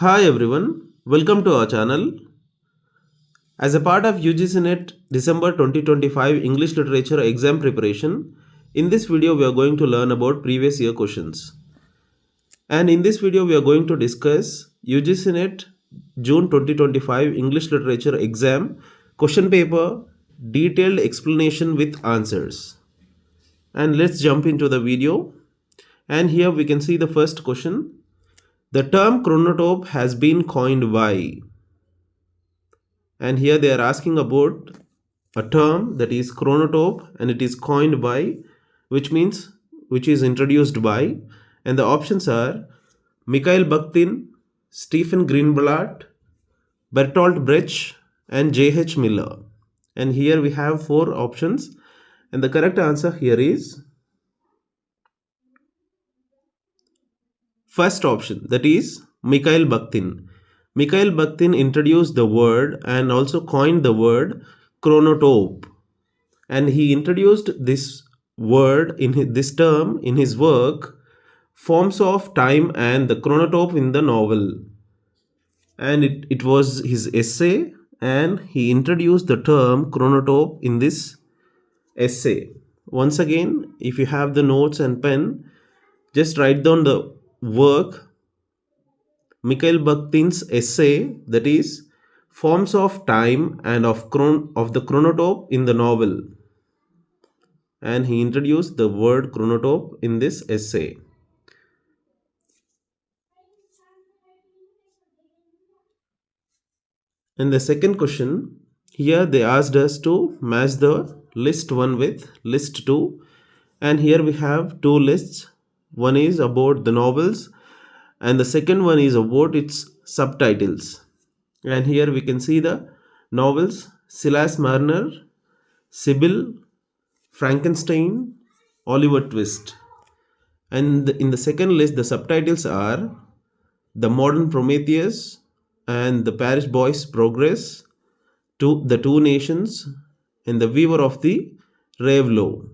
Hi everyone, welcome to our channel. As a part of UGC-NET December 2025 English Literature exam preparation, in this video we are going to learn about previous year questions. And in this video we are going to discuss UGC-NET June 2025 English Literature exam question paper detailed explanation with answers. And let's jump into the video. And here we can see the first question. The term chronotope has been coined by, and here they are asking about a term that is chronotope and it is coined by, which is introduced by, and the options are Mikhail Bakhtin, Stephen Greenblatt, Bertolt Brecht and J.H. Miller. And here we have four options and the correct answer here is first option, that is Mikhail Bakhtin. Mikhail Bakhtin introduced the word and also coined the word chronotope, and he introduced this word in this term in his work Forms of Time and the Chronotope in the novel, and it was his essay, and he introduced the term chronotope in this essay. Once again, if you have the notes and pen, just write down the work Mikhail Bakhtin's essay, that is Forms of Time and of the Chronotope in the novel, and he introduced the word chronotope in this essay. And the second question, here they asked us to match the list 1 with list 2, and here we have two lists. One is about the novels and the second one is about its subtitles. And here we can see the novels Silas Marner, Sybil, Frankenstein, Oliver Twist. And in the second list the subtitles are The Modern Prometheus and The Parish Boy's Progress, to The Two Nations and The Weaver of the Raveloe.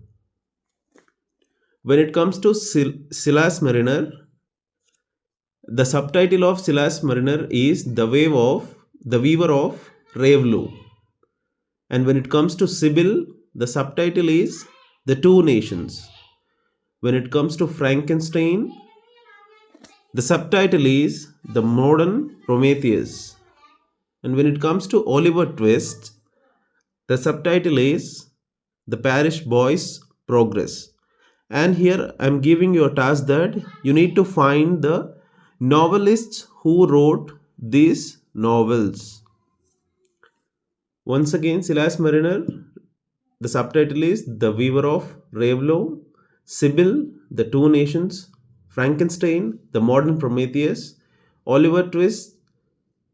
When it comes to Silas Mariner, the subtitle of Silas Mariner is The Weaver of Raveloe. And when it comes to Sybil, the subtitle is The Two Nations. When it comes to Frankenstein, the subtitle is The Modern Prometheus. And when it comes to Oliver Twist, the subtitle is The Parish Boy's Progress. And here I am giving you a task that you need to find the novelists who wrote these novels. Once again, Silas Mariner, the subtitle is The Weaver of Raveloe, Sybil, The Two Nations, Frankenstein, The Modern Prometheus, Oliver Twist,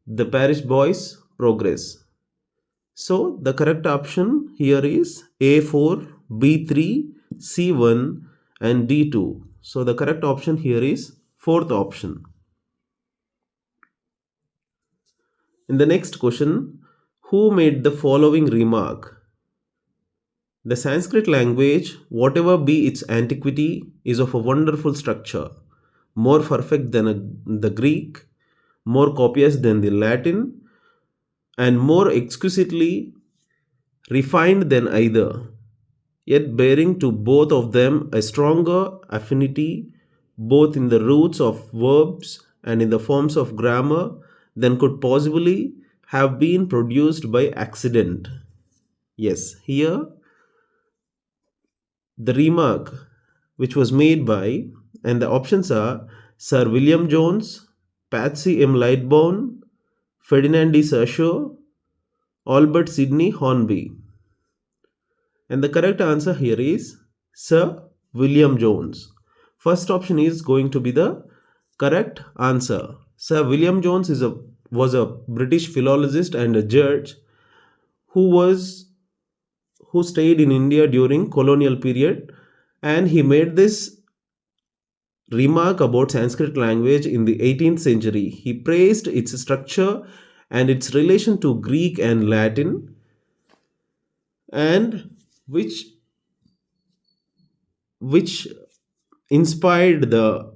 The Parish Boy's Progress. So the correct option here is A4, B3, C1 and D2. So the correct option here is fourth option. In the next question, who made the following remark? The Sanskrit language, whatever be its antiquity, is of a wonderful structure, more perfect than the Greek, more copious than the Latin, and more exquisitely refined than either, yet bearing to both of them a stronger affinity both in the roots of verbs and in the forms of grammar than could possibly have been produced by accident. Yes, here the remark which was made by, and the options are Sir William Jones, Patsy M. Lightbourne, Ferdinand de Saussure, Albert Sidney Hornby. And the correct answer here is Sir William Jones. First option is going to be the correct answer. Sir William Jones was a British philologist and a judge who stayed in India during colonial period, and he made this remark about Sanskrit language in the 18th century. He praised its structure and its relation to Greek and Latin, and which inspired the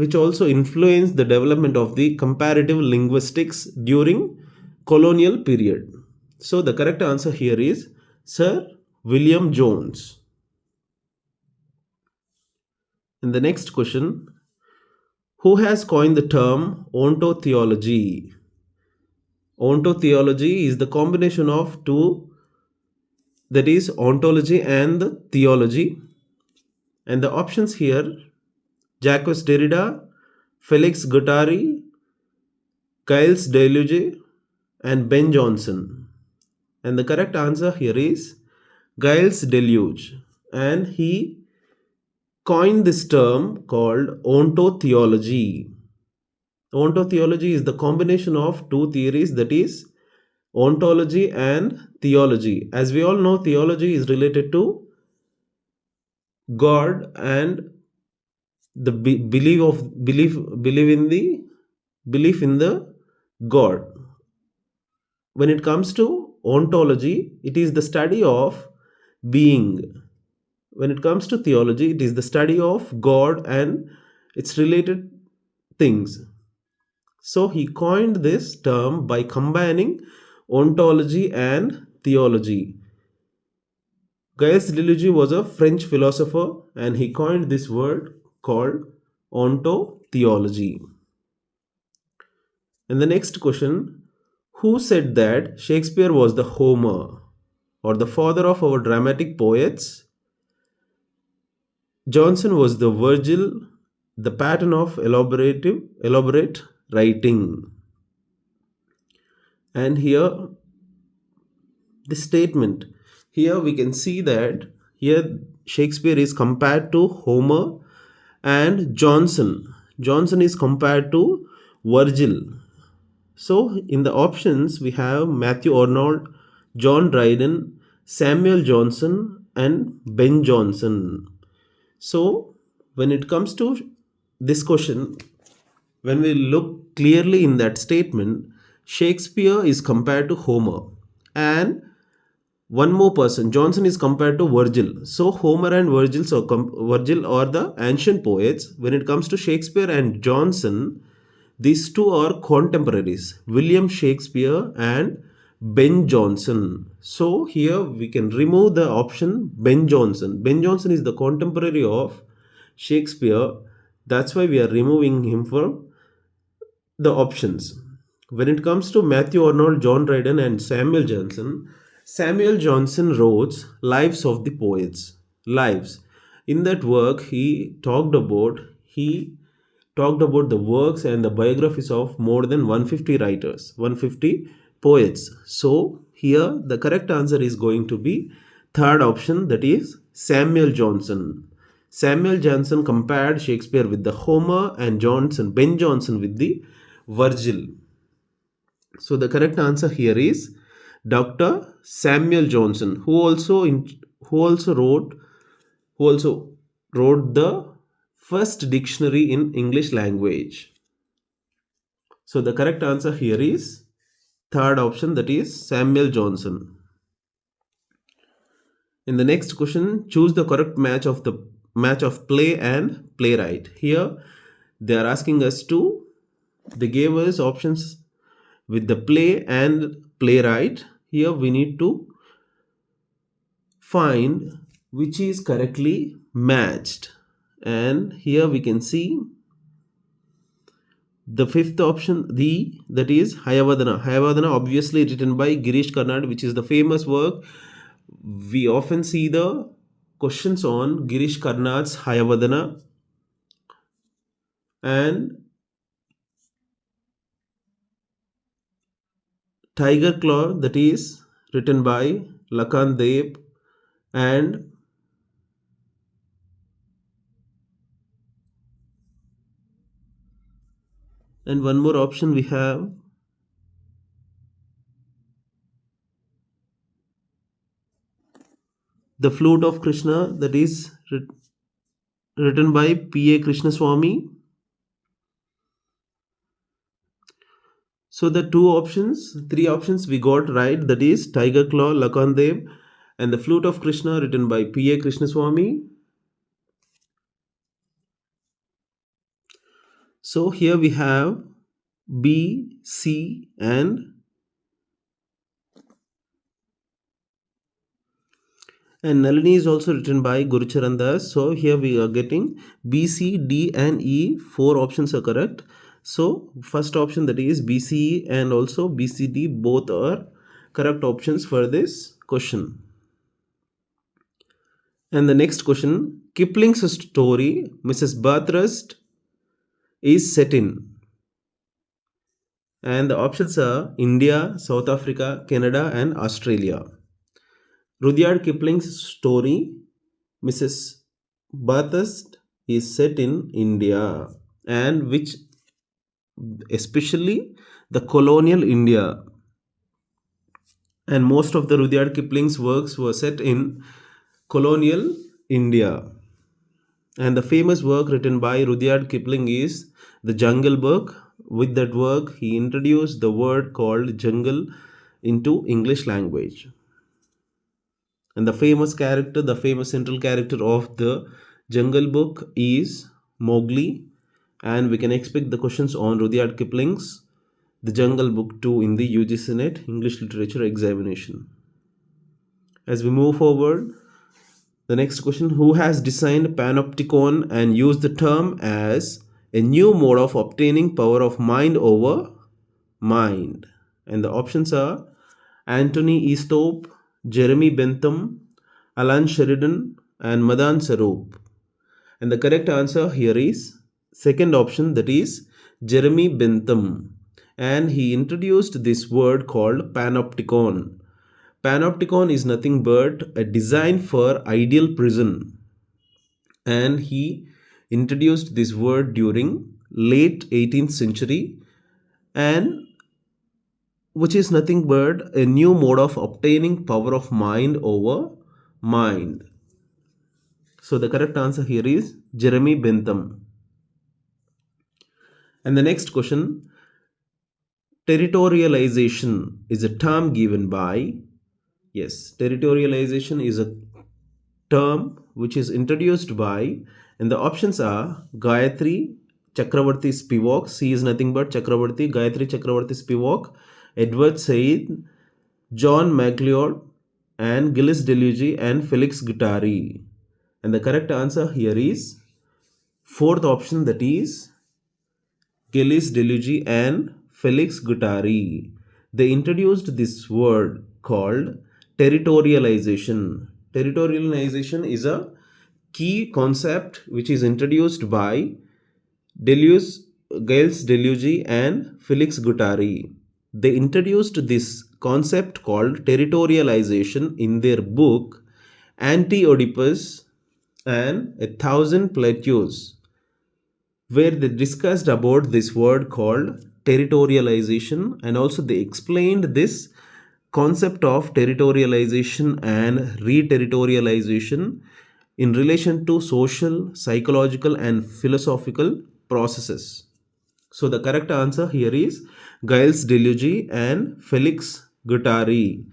which also influenced the development of the comparative linguistics during colonial period. So the correct answer here is Sir William Jones. In the next question, who has coined the term ontotheology? Ontotheology is the combination of two, that is ontology and theology. And the options here: Jacques Derrida, Felix Guattari, Giles Deleuze, and Ben Jonson. And the correct answer here is Giles Deleuze. And he coined this term called ontotheology. Ontotheology is the combination of two theories, that is ontology and theology. As we all know, theology is related to God and the belief in the God. When it comes to ontology, it is the study of being. When it comes to theology, it is the study of God and its related things. So he coined this term by combining ontology and theology. Gaius Deleuze was a French philosopher and he coined this word called ontotheology. And the next question, who said that Shakespeare was the Homer or the father of our dramatic poets? Johnson was the Virgil, the pattern of elaborate writing. And here this statement, here we can see that here Shakespeare is compared to Homer and Johnson is compared to Virgil. So in the options we have Matthew Arnold, John Dryden, Samuel Johnson and Ben Jonson. So when it comes to this question, when we look clearly in that statement, Shakespeare is compared to Homer and one more person, Johnson, is compared to Virgil. So Homer and Virgil are the ancient poets. When it comes to Shakespeare and Johnson, these two are contemporaries, William Shakespeare and Ben Jonson. So here we can remove the option Ben Jonson. Ben Jonson is the contemporary of Shakespeare. That's why we are removing him from the options. When it comes to Matthew Arnold, John Dryden and Samuel Johnson wrote Lives of the Poets. Lives. In that work, he talked about the works and the biographies of more than 150 writers, 150 poets. So here the correct answer is going to be third option, that is Samuel Johnson. Samuel Johnson compared Shakespeare with the Homer and Ben Jonson with the Virgil. So the correct answer here is Dr. Samuel Johnson, who also wrote the first dictionary in English language. So the correct answer here is third option, that is Samuel Johnson. In the next question, choose the correct match of play and playwright. Here they are asking us they gave us options with the play and playwright. Here we need to find which is correctly matched. And here we can see the fifth option, that is Hayavadana. Hayavadana, obviously written by Girish Karnad, which is the famous work. We often see the questions on Girish Karnad's Hayavadana. And Tiger Claw, that is written by Lakan Deb. And one more option we have The Flute of Krishna, that is written by P.A. Krishnaswamy. So the three options we got right, that is Tiger Claw, Lakan Deb, and The Flute of Krishna written by P.A. Krishnaswamy. So here we have B, C, and Nalini is also written by Gurucharan Das. So here we are getting B, C, D, and E. 4 options are correct. So first option, that is B, C, E, and also B, C, D, both are correct options for this question. And the next question, Kipling's story, Mrs. Bathurst, is set in. And the options are India, South Africa, Canada, and Australia. Rudyard Kipling's story, Mrs. Bathurst, is set in India, and which especially the colonial India. And most of the Rudyard Kipling's works were set in colonial India. And the famous work written by Rudyard Kipling is The Jungle Book. With that work, he introduced the word called jungle into English language. And the famous central character of the Jungle Book is Mowgli. And we can expect the questions on Rudyard Kipling's The Jungle Book 2 in the UGC-NET English Literature examination. As we move forward, the next question, who has designed panopticon and used the term as a new mode of obtaining power of mind over mind? And the options are Anthony Eastope, Jeremy Bentham, Alan Sheridan, and Madan Saroop. And the correct answer here is second option, that is Jeremy Bentham. And he introduced this word called panopticon. Panopticon is nothing but a design for ideal prison. And he introduced this word during late 18th century, and which is nothing but a new mode of obtaining power of mind over mind. So the correct answer here is Jeremy Bentham. And the next question, territorialization is a term given by, yes, territorialization is a term which is introduced by, and the options are Gayatri Chakravarti Spivak, C is nothing but Chakravarti, Gayatri Chakravarti Spivak, Edward Said, John MacLeod, and Gilles Deleuze, and Felix Guattari. And the correct answer here is fourth option, that is Gilles Deleuze and Felix Guattari. They introduced this word called territorialization. Territorialization is a key concept which is introduced by Gilles Deleuze and Felix Guattari. They introduced this concept called territorialization in their book Anti-Oedipus and 1,000 Plateaus, where they discussed about this word called territorialization, and also they explained this concept of territorialization and re-territorialization in relation to social, psychological, and philosophical processes. So the correct answer here is Gilles Deleuze and Felix Guattari.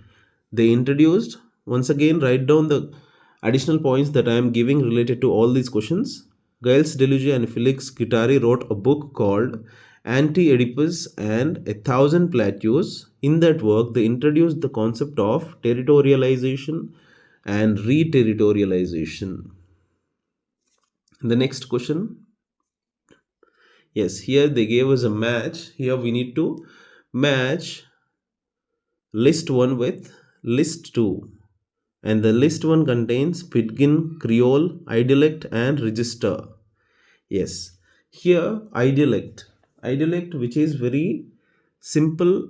They introduced, once again write down the additional points that I am giving related to all these questions. Gilles Deleuze and Felix Guattari wrote a book called Anti-Oedipus and 1,000 Plateaus. In that work, they introduced the concept of territorialization and re-territorialization. The next question. Yes, here they gave us a match. Here we need to match list 1 with list 2. And the list 1 contains Pidgin, Creole, idiolect, and register. Yes, here idiolect which is very simple,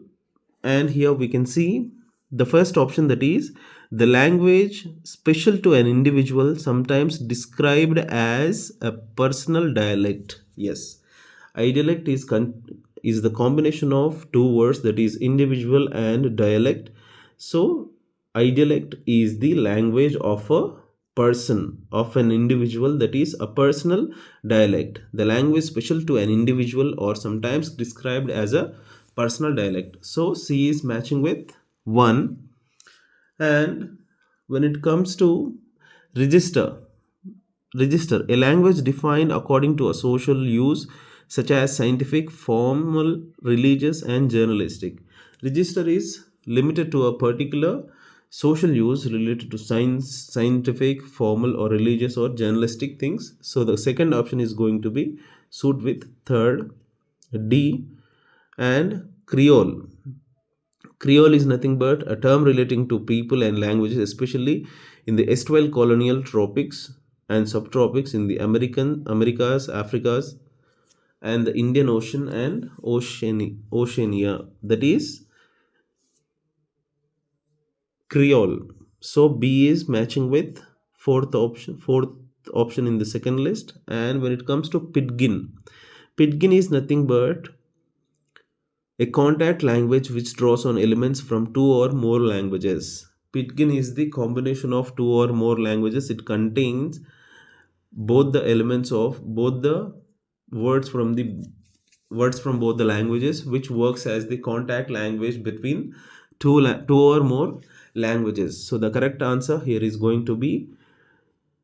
and here we can see the first option, that is the language special to an individual, sometimes described as a personal dialect. Yes, idiolect is the combination of two words, that is individual and dialect. So idiolect is the language of a person, of an individual, that is a personal dialect, the language special to an individual or sometimes described as a personal dialect. So C is matching with 1. And when it comes to register, a language defined according to a social use, such as scientific, formal, religious, and journalistic. Register is limited to a particular social use related to science, scientific, formal, or religious or journalistic things. So the second option is going to be suit with third D. And Creole. Creole is nothing but a term relating to people and languages, especially in the erstwhile colonial tropics and subtropics in the Americas, Africas, and the Indian Ocean and Oceania. That is Creole. So B is matching with fourth option in the second list. And when it comes to Pidgin, Pidgin is nothing but a contact language which draws on elements from two or more languages. Pidgin is the combination of two or more languages. It contains both the elements of both the words from both the languages, which works as the contact language between two or more languages. So the correct answer here is going to be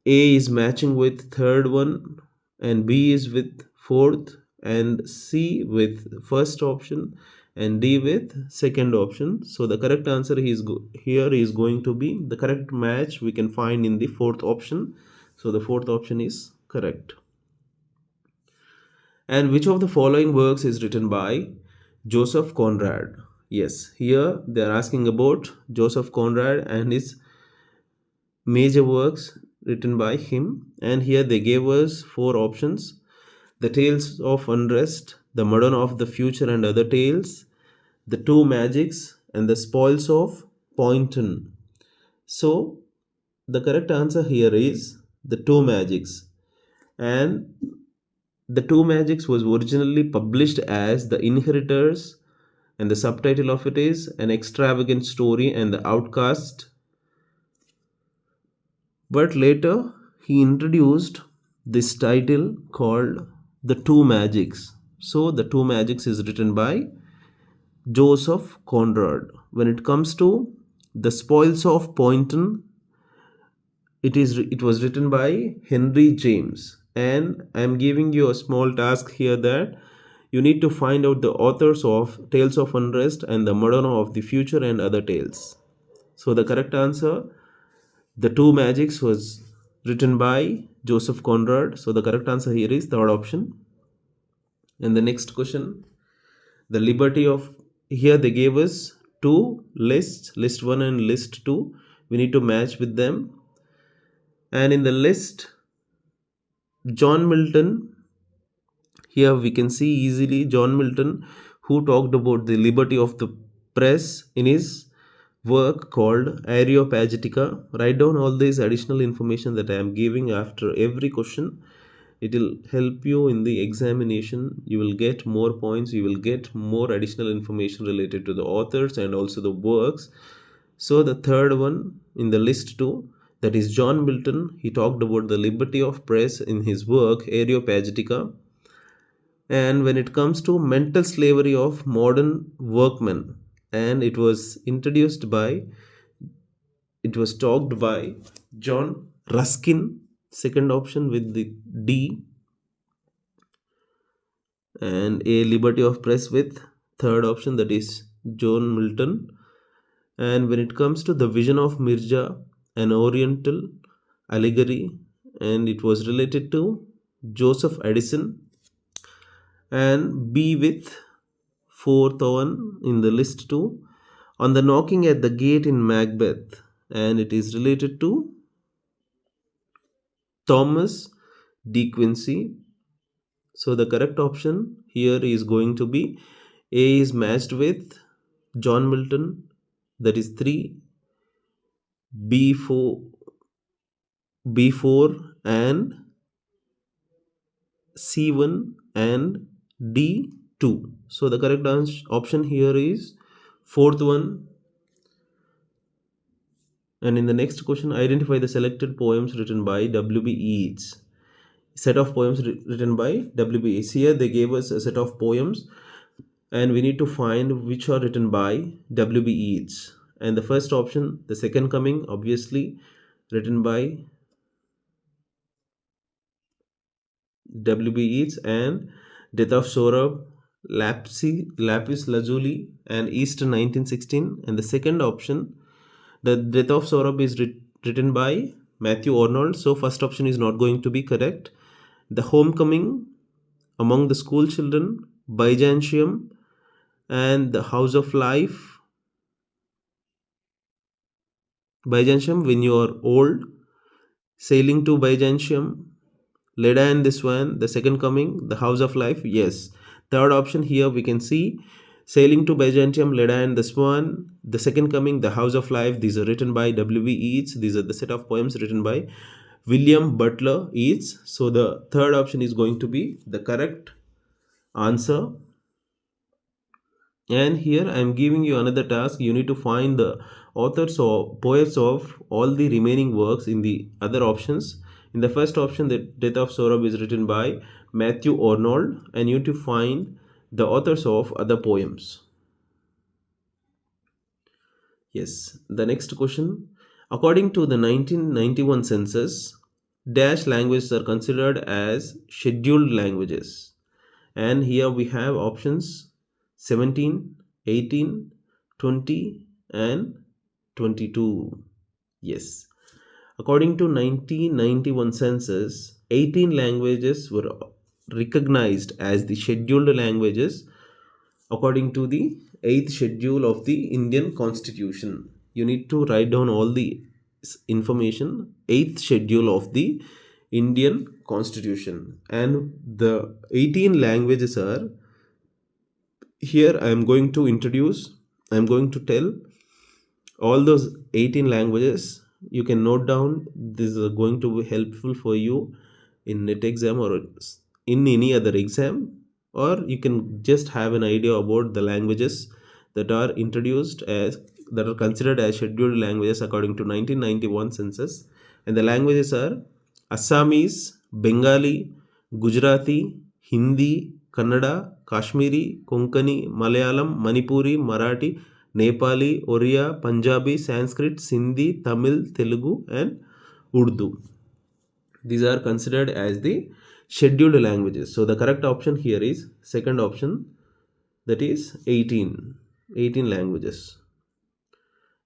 A is matching with third one, and B is with fourth, and C with first option, and D with second option. So the correct answer here is going to be the correct match we can find in the fourth option. So the fourth option is correct. And which of the following works is written by Joseph Conrad? Yes, here they are asking about Joseph Conrad and his major works written by him. And here they gave us four options: The Tales of Unrest, The Madonna of the Future and Other Tales, The Two Magics, and The Spoils of Poynton. So the correct answer here is The Two Magics. And The Two Magics was originally published as The Inheritors, and the subtitle of it is An Extravagant Story and the Outcast. But later he introduced this title called The Two Magics. So The Two Magics is written by Joseph Conrad. When it comes to The Spoils of Poynton, it was written by Henry James. And I am giving you a small task here that you need to find out the authors of Tales of Unrest and The Madonna of the Future and Other Tales. So the correct answer, The Two Magics, was written by Joseph Conrad. So the correct answer here is third option. And the next question, the liberty of, here they gave us two lists, list 1 and list 2. We need to match with them. And in the list, John Milton, here we can see easily John Milton, who talked about the liberty of the press in his work called Areopagitica. Write down all this additional information that I am giving after every question. It will help you in the examination. You will get more points. You will get more additional information related to the authors and also the works. So the third one in the list 2, that is John Milton. He talked about the liberty of press in his work Areopagitica. And when it comes to mental slavery of modern workmen, and it was talked by John Ruskin, second option with the D, and a liberty of press with third option, that is John Milton. And when it comes to the vision of Mirza, an Oriental allegory, and it was related to Joseph Addison. And B with fourth one in the list 2, On the Knocking at the Gate in Macbeth, and it is related to Thomas De Quincey. So the correct option here is going to be A is matched with John Milton, that is 3, B4 and C1 and D2. So the correct option here is fourth one. And in the next question, identify the selected poems written by W.B. Yeats. Set of poems written by W.B. Yeats. Here they gave us a set of poems and we need to find which are written by W.B. Yeats. And the first option, The Second Coming, obviously written by W.B. Yeats. And Death of Saurabh, Lapis Lazuli, and Eastern 1916. And the second option, the Death of Saurabh is written by Matthew Arnold. So first option is not going to be correct. The Homecoming, Among the School Children, Byzantium, and The House of Life. Byzantium, When You Are Old, Sailing to Byzantium, Leda and the Swan, The Second Coming, The House of Life. Yes. Third option here we can see Sailing to Byzantium, Leda and the Swan, The Second Coming, The House of Life. These are written by W.B. Yeats. These are the set of poems written by William Butler Yeats. So the third option is going to be the correct answer. And here I am giving you another task. You need to find the authors or poets of all the remaining works in the other options. In the first option, the Death of Saurabh is written by Matthew Arnold, and you need to find the authors of other poems. Yes, the next question. According to the 1991 census, dash languages are considered as scheduled languages. And here we have options 17, 18, 20, and 22. Yes. According to 1991 census, 18 languages were recognized as the scheduled languages according to the 8th schedule of the Indian Constitution. You need to write down all the information. 8th schedule of the Indian Constitution, and the 18 languages are here. I am going to tell all those 18 languages. You can note down. This is going to be helpful for you in NET exam or in any other exam, or you can just have an idea about the languages that are considered as scheduled languages according to 1991 census. And the languages are Assamese, Bengali, Gujarati, Hindi, Kannada, Kashmiri, Konkani, Malayalam, Manipuri, Marathi, Nepali, Oriya, Punjabi, Sanskrit, Sindhi, Tamil, Telugu, and Urdu. These are considered as the scheduled languages. So the correct option here is second option, that is 18 languages.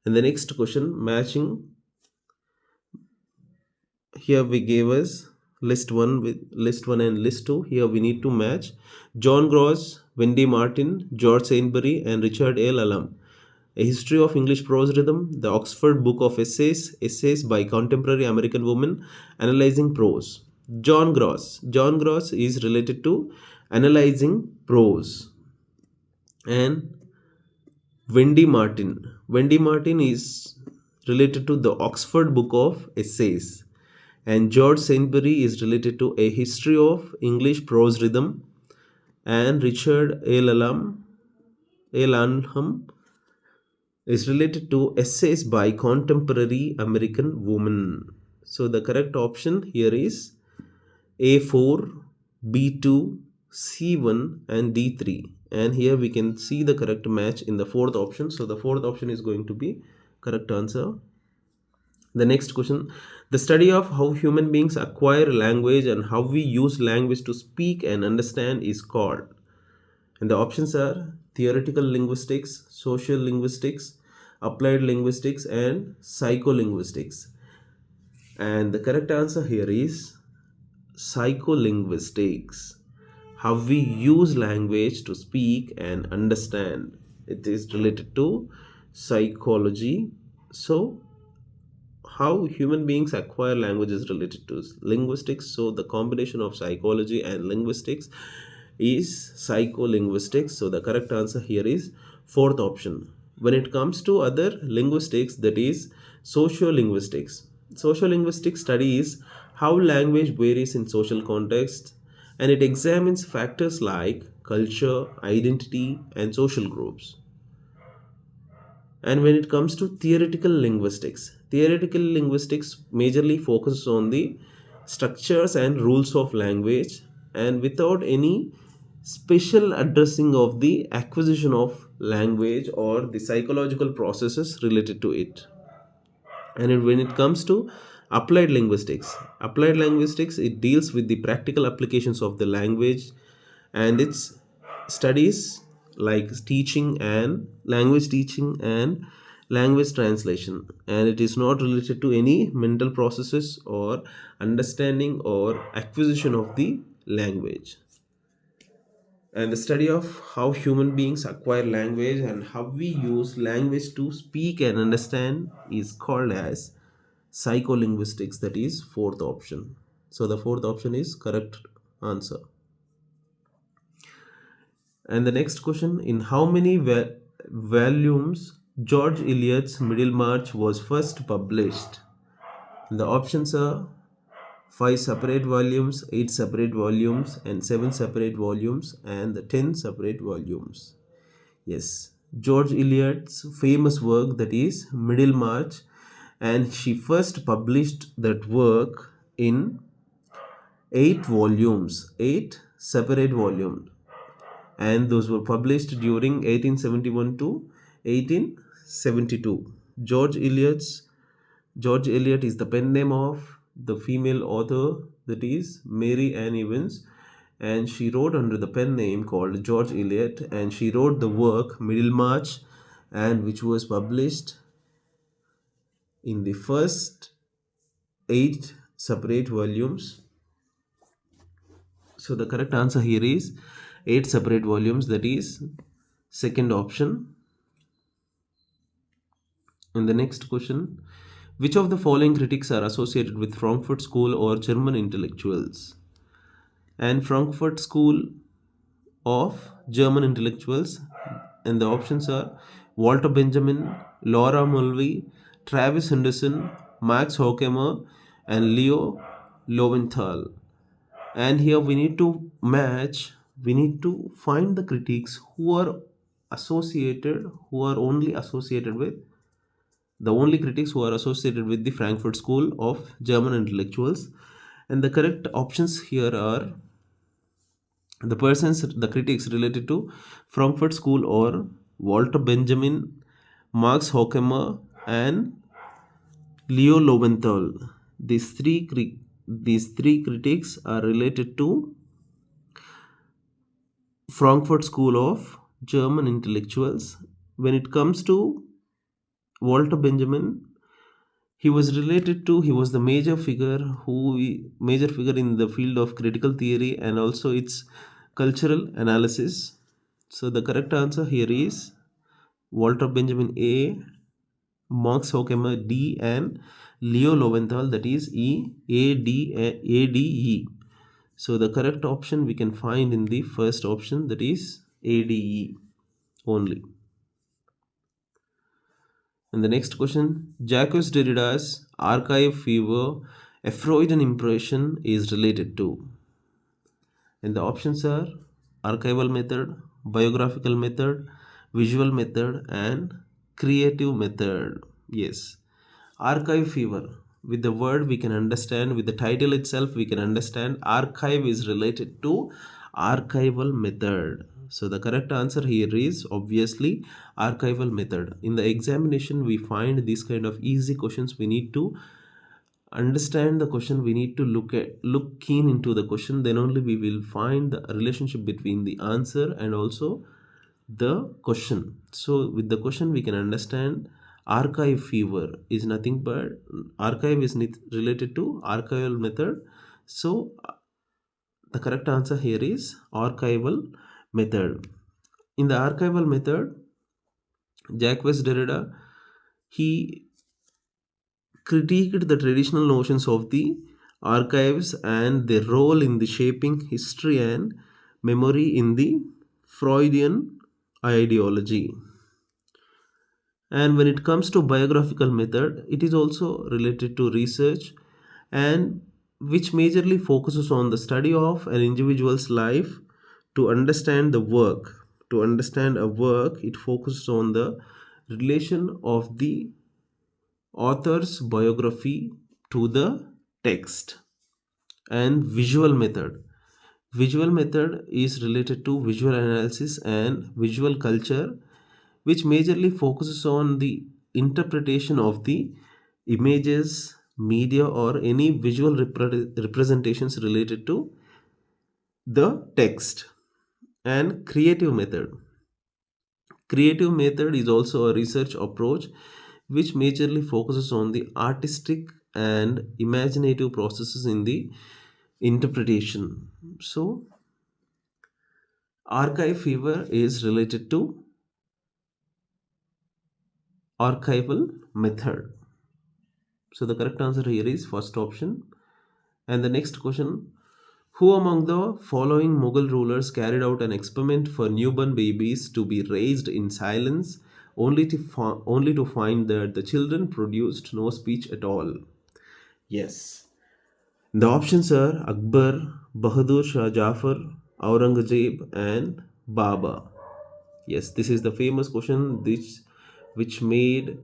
And the next question, matching. Here we gave us list 1 with list 1 and list 2. Here we need to match John Gross, Wendy Martin, George Saintsbury, and Richard A. Lallam. A History of English Prose Rhythm, the Oxford Book of Essays by Contemporary American Women Analyzing Prose. John Gross is related to analyzing prose. And Wendy Martin is related to the Oxford Book of Essays. And George Saintsbury is related to A History of English Prose Rhythm. And Richard A. Lallam is related to essays by contemporary American women. So the correct option here is A4, B2, C1, and D3. And here we can see the correct match in the fourth option. So the fourth option is going to be correct answer. The next question, the study of how human beings acquire language and how we use language to speak and understand is called. And the options are theoretical linguistics, social linguistics, applied linguistics, and psycholinguistics. And the correct answer here is psycholinguistics. How we use language to speak and understand. It is related to psychology. So how human beings acquire language is related to linguistics. So the combination of psychology and linguistics is psycholinguistics. So the correct answer here is fourth option. When it comes to other linguistics, that is sociolinguistics. Sociolinguistics studies how language varies in social contexts, and it examines factors like culture, identity, and social groups. And when it comes to theoretical linguistics majorly focuses on the structures and rules of language, and without any special addressing of the acquisition of language or the psychological processes related to it. And when it comes to applied linguistics, it deals with the practical applications of the language and its studies like teaching and language translation, and it is not related to any mental processes or understanding or acquisition of the language. And the study of how human beings acquire language and how we use language to speak and understand is called as psycholinguistics. That is fourth option. So the fourth option is correct answer. And the next question, in how many volumes George Eliot's Middlemarch was first published? And the options are 5 separate volumes, 8 separate volumes, and 7 separate volumes, and 10 separate volumes. Yes, George Eliot's famous work, that is Middlemarch, and she first published that work in 8 volumes, 8 separate volumes, and those were published during 1871 to 1872. George Eliot is the pen name of the female author, that is Mary Ann Evans, and she wrote under the pen name called George Eliot, and she wrote the work Middlemarch, and which was published in the first 8 separate volumes. So the correct answer here is 8 separate volumes, that is second option. And the next question, which of the following critics are associated with Frankfurt School or German intellectuals? And Frankfurt School of German intellectuals, and the options are Walter Benjamin, Laura Mulvey, Travis Henderson, Max Horkheimer, and Leo Lowenthal. And here we need to find the critics who are only associated with the Frankfurt School of German intellectuals. And the correct options here are the critics related to Frankfurt School or Walter Benjamin, Max Horkheimer, and Leo Lowenthal. These three critics are related to Frankfurt School of German intellectuals. When it comes to Walter Benjamin, he was the major figure in the field of critical theory and also its cultural analysis. So the correct answer here is Walter Benjamin A, Max Horkheimer D, and Leo Lowenthal, that is ADE. So the correct option we can find in the first option, that is ADE only. And the next question, Jacques Derrida's archive fever, a Freudian impression is related to. And the options are archival method, biographical method, visual method, and creative method. Yes, archive fever. With the word we can understand, with the title itself we can understand archive is related to archival method. So the correct answer here is obviously archival method. In the examination we find these kind of easy questions. We need to understand the question, we need to look keen into the question, then only we will find the relationship between the answer and also the question. So with the question we can understand archive fever is nothing but archive is related to archival method. So the correct answer here is archival method. In the archival method, Jacques Derrida, he critiqued the traditional notions of the archives and their role in the shaping history and memory in the Freudian ideology. And when it comes to biographical method, it is also related to research and which majorly focuses on the study of an individual's life to understand the work. To understand a work, it focuses on the relation of the author's biography to the text. And visual method is related to visual analysis and visual culture, which majorly focuses on the interpretation of the images, media, or any visual representations related to the text. And creative method. Creative method is also a research approach which majorly focuses on the artistic and imaginative processes in the interpretation. So, archive fever is related to archival method. So, the correct answer here is first option. And the next question, who among the following Mughal rulers carried out an experiment for newborn babies to be raised in silence only to find that the children produced no speech at all? Yes. The options are Akbar, Bahadur Shah Jafar, Aurangzeb, and Baba. Yes, this is the famous question which made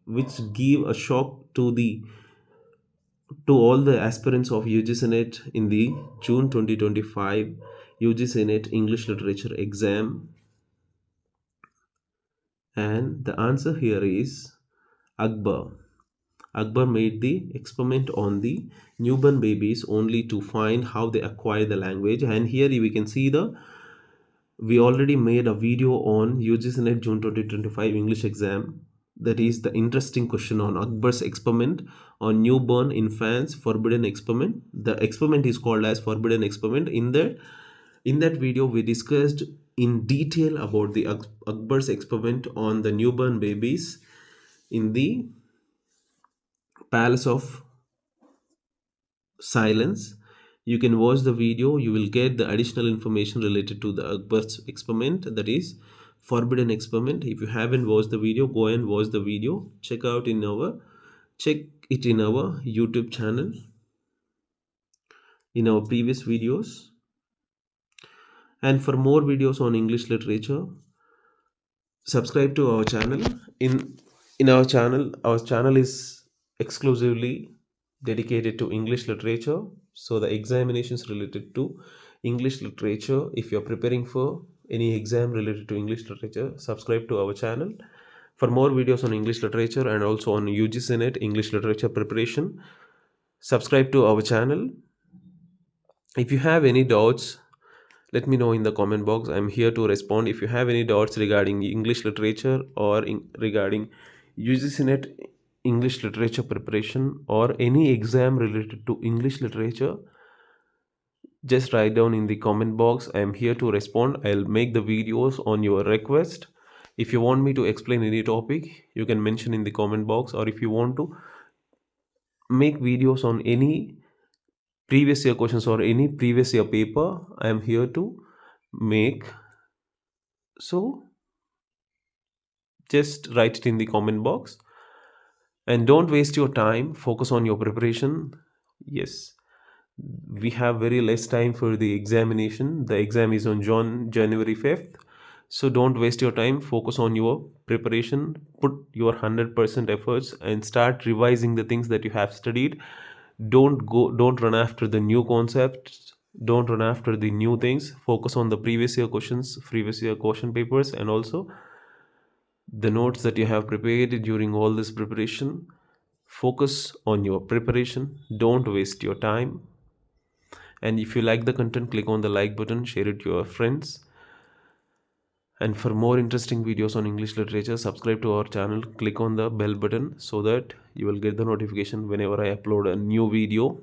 which gave a shock to all the aspirants of UGC-NET in the June 2025 UGC-NET English Literature exam. And the answer here is Akbar. Akbar made the experiment on the newborn babies only to find how they acquire the language. And here we can see we already made a video on UGC-NET June 2025 English exam. That is the interesting question on Akbar's experiment on newborn infants, forbidden experiment. The experiment is called as forbidden experiment. In that video, we discussed in detail about the Akbar's experiment on the newborn babies in the palace of silence. You can watch the video. You will get the additional information related to the Akbar's experiment, that is forbidden experiment. If you haven't watched the video, go and watch the video. Check it in our YouTube channel in our previous videos. And for more videos on English literature, subscribe to our channel. In our channel is exclusively dedicated to English literature. So the examinations related to English literature, if you're preparing for any exam related to English literature, subscribe to our channel. For more videos on English literature and also on UGC-NET English literature preparation, subscribe to our channel. If you have any doubts, let me know in the comment box. I'm here to respond. If you have any doubts regarding English literature or regarding UGC-NET English literature preparation or any exam related to English literature, just write down in the comment box. I'm here to respond. I'll make the videos on your request. If you want me to explain any topic, you can mention in the comment box, or if you want to make videos on any previous year questions or any previous year paper, I am here to make. So just write it in the comment box and don't waste your time. Focus on your preparation. Yes, we have very less time for the examination. The exam is on January 5th. So don't waste your time. Focus on your preparation. Put your 100% efforts and start revising the things that you have studied. Don't run after the new concepts. Don't run after the new things. Focus on the previous year questions, previous year question papers, and also the notes that you have prepared during all this preparation. Focus on your preparation. Don't waste your time. And if you like the content, click on the like button, share it to your friends. And for more interesting videos on English literature, subscribe to our channel, click on the bell button so that you will get the notification whenever I upload a new video.